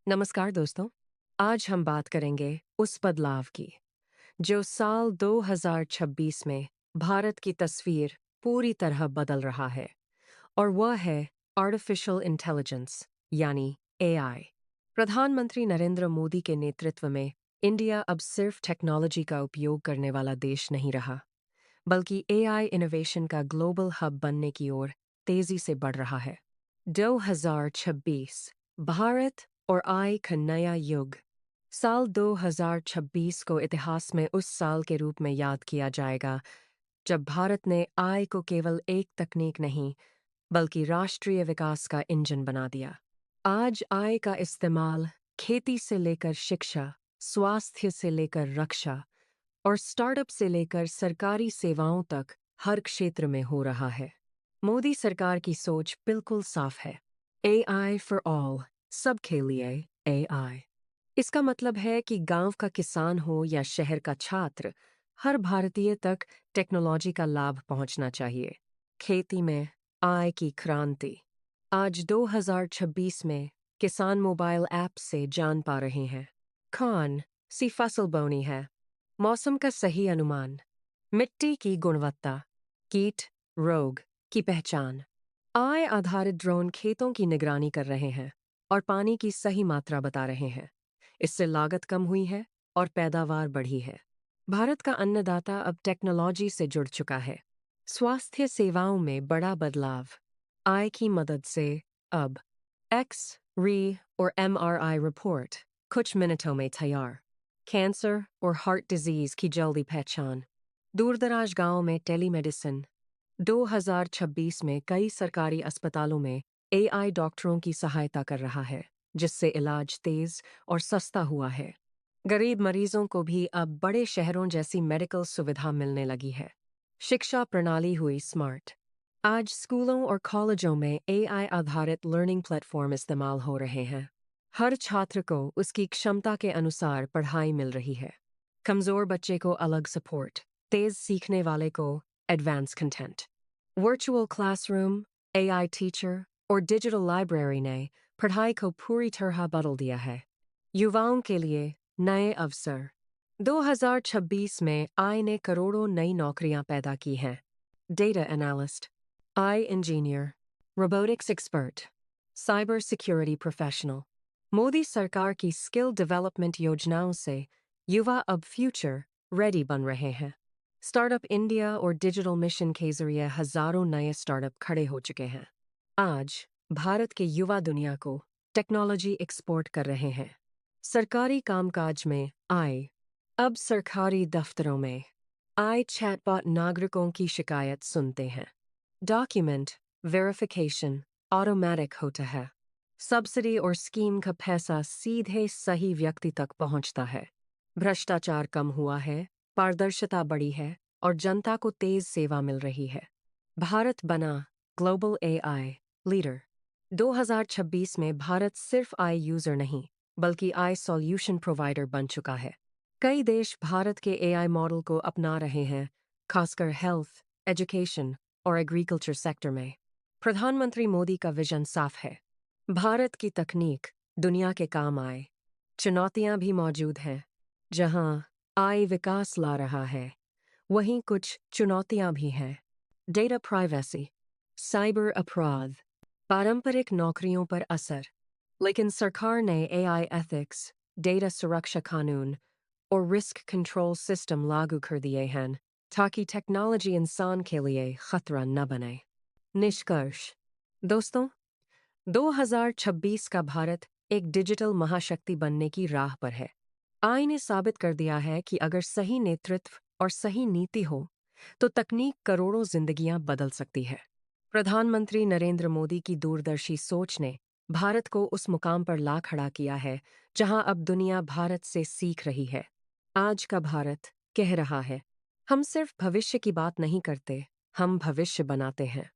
नमस्कार दोस्तों। आज हम बात करेंगे उस बदलाव की जो साल 2026 में भारत की तस्वीर पूरी तरह बदल रहा है, और वह है आर्टिफिशियल इंटेलिजेंस यानी एआई। प्रधानमंत्री नरेंद्र मोदी के नेतृत्व में इंडिया अब सिर्फ टेक्नोलॉजी का उपयोग करने वाला देश नहीं रहा, बल्कि एआई इनोवेशन का ग्लोबल हब बनने की ओर तेजी से बढ़ रहा है। 2026 भारत और आई का नया युग। साल 2026 को इतिहास में उस साल के रूप में याद किया जाएगा जब भारत ने आई को केवल एक तकनीक नहीं, बल्कि राष्ट्रीय विकास का इंजन बना दिया। आज आई का इस्तेमाल खेती से लेकर शिक्षा, स्वास्थ्य से लेकर रक्षा और स्टार्टअप से लेकर सरकारी सेवाओं तक हर क्षेत्र में हो रहा है। मोदी सरकार की सोच बिल्कुल साफ है। एआई फॉर ऑल, सबके लिए एआई। इसका मतलब है कि गांव का किसान हो या शहर का छात्र, हर भारतीय तक टेक्नोलॉजी का लाभ पहुंचना चाहिए। खेती में आय की क्रांति। आज 2026 में किसान मोबाइल ऐप से जान पा रहे हैं कौन सी फसल बोनी है, मौसम का सही अनुमान, मिट्टी की गुणवत्ता, कीट रोग की पहचान। आय आधारित ड्रोन खेतों की निगरानी कर रहे हैं और पानी की सही मात्रा बता रहे हैं। इससे लागत कम हुई है और पैदावार बढ़ी है। भारत का अन्नदाता अब टेक्नोलॉजी से जुड़ चुका है। स्वास्थ्य सेवाओं में बड़ा बदलाव। आय की मदद से अब एक्स रे और एमआरआई रिपोर्ट कुछ मिनटों में तैयार। कैंसर और हार्ट डिजीज की जल्दी पहचान। दूरदराज गांव में टेलीमेडिसिन। 2026 में कई सरकारी अस्पतालों में एआई डॉक्टरों की सहायता कर रहा है, जिससे इलाज तेज और सस्ता हुआ है। गरीब मरीजों को भी अब बड़े शहरों जैसी मेडिकल सुविधा मिलने लगी है। शिक्षा प्रणाली हुई स्मार्ट। आज स्कूलों और कॉलेजों में एआई आधारित लर्निंग प्लेटफॉर्म इस्तेमाल हो रहे हैं। हर छात्र को उसकी क्षमता के अनुसार पढ़ाई मिल रही है। कमजोर बच्चे को अलग सपोर्ट, तेज सीखने वाले को advance content. Virtual classroom, AI teacher और डिजिटल लाइब्रेरी ने पढ़ाई को पूरी तरह बदल दिया है। युवाओं के लिए नए अवसर। 2026 में आई ने करोड़ों नई नौकरियां पैदा की हैं। डेटा एनालिस्ट, आई engineer, robotics expert, cyber security professional. Modi सरकार की स्किल डेवलपमेंट योजनाओं से युवा अब फ्यूचर रेडी बन रहे हैं। स्टार्टअप इंडिया और डिजिटल मिशन के जरिए हजारों नए स्टार्टअप खड़े हो चुके हैं। आज भारत के युवा दुनिया को टेक्नोलॉजी एक्सपोर्ट कर रहे हैं। सरकारी कामकाज में आई। अब सरकारी दफ्तरों में आई चैटबॉट नागरिकों की शिकायत सुनते हैं। डॉक्यूमेंट वेरिफिकेशन ऑटोमेटिक होता है। सब्सिडी और स्कीम का पैसा सीधे सही व्यक्ति तक पहुंचता है। भ्रष्टाचार कम हुआ है, पारदर्शिता बढ़ी है और जनता को तेज सेवा मिल रही है। भारत बना ग्लोबल एआई लीडर। 2026 में भारत सिर्फ आई यूजर नहीं, बल्कि आई सॉल्यूशन प्रोवाइडर बन चुका है। कई देश भारत के एआई मॉडल को अपना रहे हैं, खासकर हेल्थ, एजुकेशन और एग्रीकल्चर सेक्टर में। प्रधानमंत्री मोदी का विजन साफ है। भारत की तकनीक दुनिया के काम आए। चुनौतियां भी मौजूद हैं। जहां आई विकास ला रहा है, वहीं कुछ चुनौतियां भी हैं। डेटा प्राइवेसी, साइबर अपराध, पारंपरिक नौकरियों पर असर। लेकिन सरकार ने एआई एथिक्स, डेटा सुरक्षा कानून और रिस्क कंट्रोल सिस्टम लागू कर दिए हैं ताकि टेक्नोलॉजी इंसान के लिए खतरा न बने। निष्कर्ष। दोस्तों, 2026 का भारत एक डिजिटल महाशक्ति बनने की राह पर है। आई ने साबित कर दिया है कि अगर सही नेतृत्व और सही नीति हो, तो तकनीक करोड़ों जिंदगियां बदल सकती है। प्रधानमंत्री नरेंद्र मोदी की दूरदर्शी सोच ने भारत को उस मुकाम पर ला खड़ा किया है जहां अब दुनिया भारत से सीख रही है। आज का भारत कह रहा है, हम सिर्फ भविष्य की बात नहीं करते, हम भविष्य बनाते हैं।